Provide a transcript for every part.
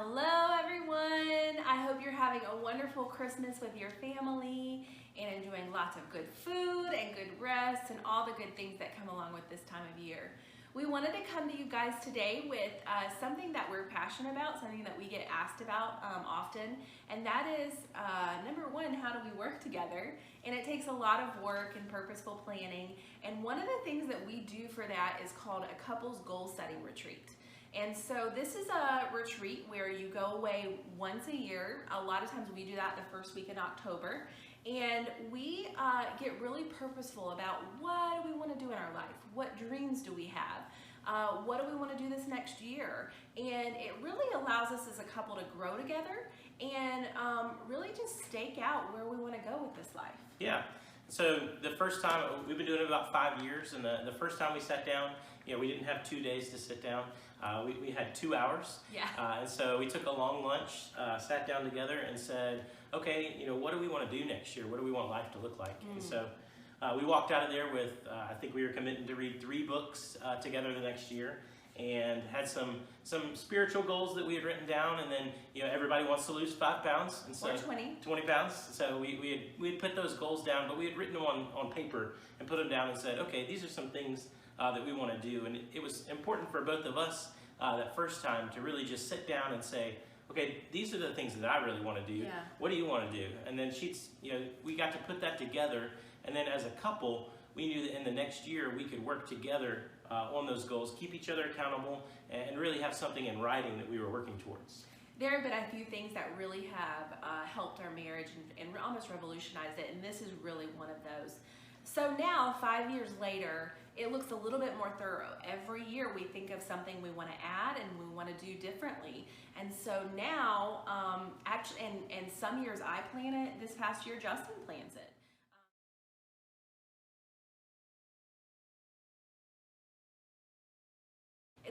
Hello everyone! I hope you're having a wonderful Christmas with your family and enjoying lots of good food and good rest and all the good things that come along with this time of year. We wanted to come to you guys today with something that we're passionate about, something that we get asked about often, and that is number one, how do we work together? And it takes a lot of work and purposeful planning, and one of the things that we do for that is called a couples goal setting retreat. And so this is a retreat where you go away once a year. A lot of times we do that the first week in October. And we get really purposeful about what do we want to do in our life? What dreams do we have? What do we want to do this next year? And it really allows us as a couple to grow together and really just stake out where we want to go with this life. Yeah. So the first time, we've been doing it about 5 years, and the first time we sat down, we didn't have 2 days to sit down. We had 2 hours. Yeah. And so we took a long lunch, sat down together and said, okay, what do we want to do next year? What do we want life to look like? And so we walked out of there with, I think we were committing to read 3 books together the next year, and had some spiritual goals that we had written down, and then everybody wants to lose 5 pounds, and so or 20 pounds. So we had put those goals down, but we had written them on paper and put them down and said, okay, these are some things that we want to do. And it was important for both of us that first time to really just sit down and say, okay, these are the things that I really want to do. Yeah. What do you want to do? And then we got to put that together, and then as a couple, we knew that in the next year we could work together on those goals, keep each other accountable, and really have something in writing that we were working towards. There have been a few things that really have helped our marriage and almost revolutionized it, and this is really one of those. So now, 5 years later, it looks a little bit more thorough. Every year we think of something we want to add and we want to do differently. And so now, actually, and some years I plan it. This past year, Justin plans it.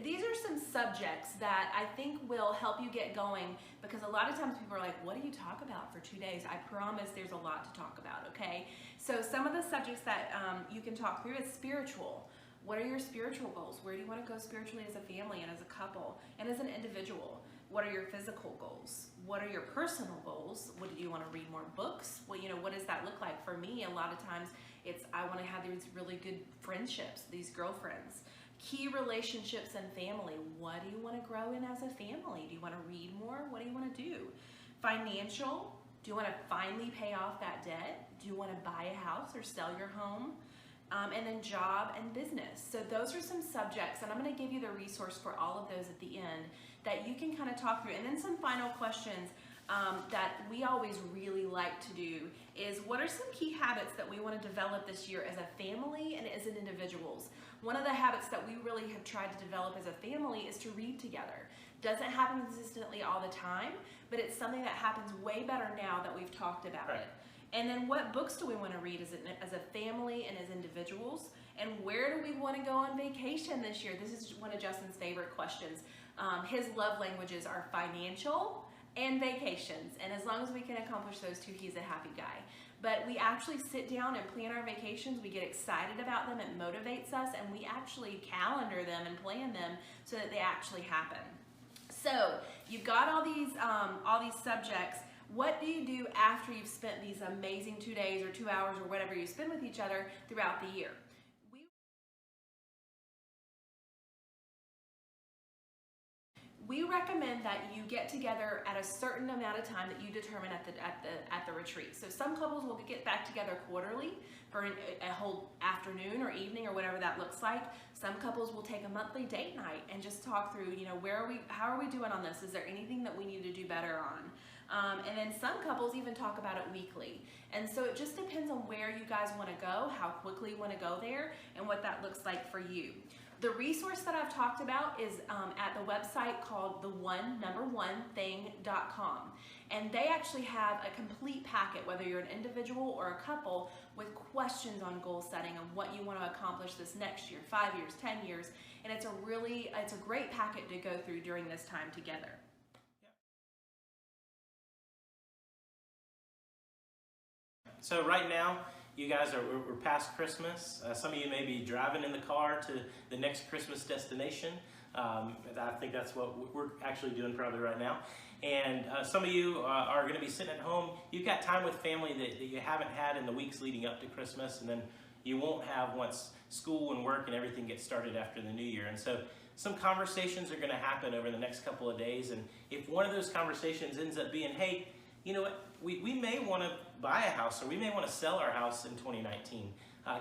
These are some subjects that I think will help you get going, because a lot of times people are like, what do you talk about for 2 days? I promise there's a lot to talk about, okay? So some of the subjects that you can talk through is spiritual. What are your spiritual goals? Where do you want to go spiritually as a family and as a couple and as an individual? What are your physical goals? What are your personal goals? What do you want to read more books? Well, what does that look like? For me, a lot of times it's I want to have these really good friendships, these girlfriends. Key relationships and family. What do you want to grow in as a family? Do you want to read more? What do you want to do? Financial. Do you want to finally pay off that debt? Do you want to buy a house or sell your home? And then job and business. So those are some subjects, and I'm going to give you the resource for all of those at the end that you can kind of talk through. And then some final questions that we always really like to do is, what are some key habits that we want to develop this year as a family and as an individuals? One of the habits that we really have tried to develop as a family is to read together. Doesn't happen consistently all the time, but it's something that happens way better now that we've talked about it. And then what books do we want to read as a family and as individuals? And where do we want to go on vacation this year? This is one of Justin's favorite questions. His love languages are financial and vacations. And as long as we can accomplish those two, he's a happy guy. But we actually sit down and plan our vacations. We get excited about them. It motivates us, and we actually calendar them and plan them so that they actually happen. So you've got all these subjects. What do you do after you've spent these amazing 2 days or 2 hours or whatever you spend with each other throughout the year? We recommend that you get together at a certain amount of time that you determine at the retreat. So some couples will get back together quarterly for a whole afternoon or evening or whatever that looks like. Some couples will take a monthly date night and just talk through, how are we doing on this? Is there anything that we need to do better on? And then some couples even talk about it weekly. And so it just depends on where you guys want to go, how quickly you want to go there, and what that looks like for you. The resource that I've talked about is at the website called the1thing.com. And they actually have a complete packet, whether you're an individual or a couple, with questions on goal setting and what you want to accomplish this next year, 5 years, 10 years. And it's a great packet to go through during this time together. So right now, you guys we're past Christmas. Some of you may be driving in the car to the next Christmas destination. I think that's what we're actually doing probably right now. And some of you are going to be sitting at home. You've got time with family that you haven't had in the weeks leading up to Christmas, and then you won't have once school and work and everything gets started after the new year. And so some conversations are going to happen over the next couple of days. And if one of those conversations ends up being, hey, you know what, we may want to buy a house, or we may want to sell our house in 2019,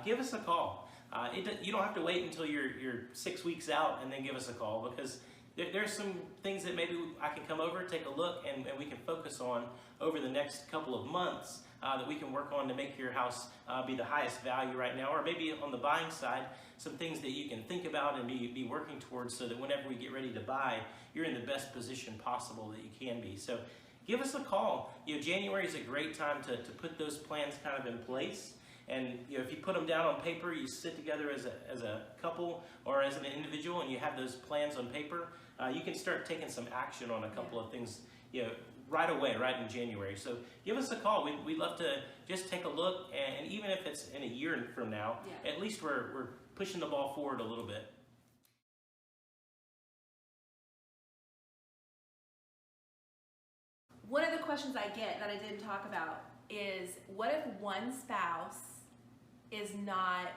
give us a call. You don't have to wait until you're 6 weeks out and then give us a call, because there's some things that maybe I can come over, take a look, and we can focus on over the next couple of months that we can work on to make your house be the highest value right now. Or maybe on the buying side, some things that you can think about and be working towards, so that whenever we get ready to buy, you're in the best position possible that you can be. So give us a call. January is a great time to put those plans kind of in place. And if you put them down on paper, you sit together as a couple or as an individual, and you have those plans on paper, you can start taking some action on a couple of things right away, right in January. So give us a call. We'd love to just take a look, and even if it's in a year from now, at least we're pushing the ball forward a little bit. One of the questions I get that I didn't talk about is, what if one spouse is not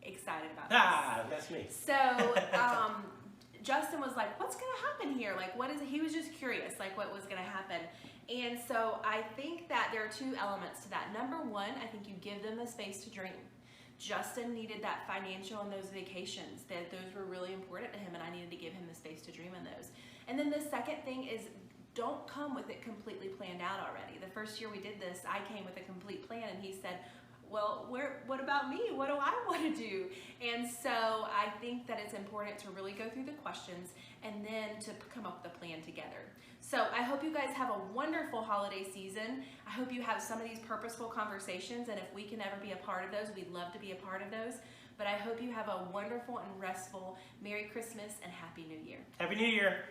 excited about this? That's me. So Justin was like, what's going to happen here? Like, what is it? He was just curious, like, what was going to happen. And so I think that there are two elements to that. Number one, I think you give them the space to dream. Justin needed that financial and those vacations, that those were really important to him, and I needed to give him the space to dream in those. And then the second thing is, don't come with it completely planned out already. The first year we did this, I came with a complete plan, and he said, well, what about me? What do I want to do? And so I think that it's important to really go through the questions and then to come up with a plan together. So I hope you guys have a wonderful holiday season. I hope you have some of these purposeful conversations, and if we can ever be a part of those, we'd love to be a part of those. But I hope you have a wonderful and restful Merry Christmas and Happy New Year. Happy New Year.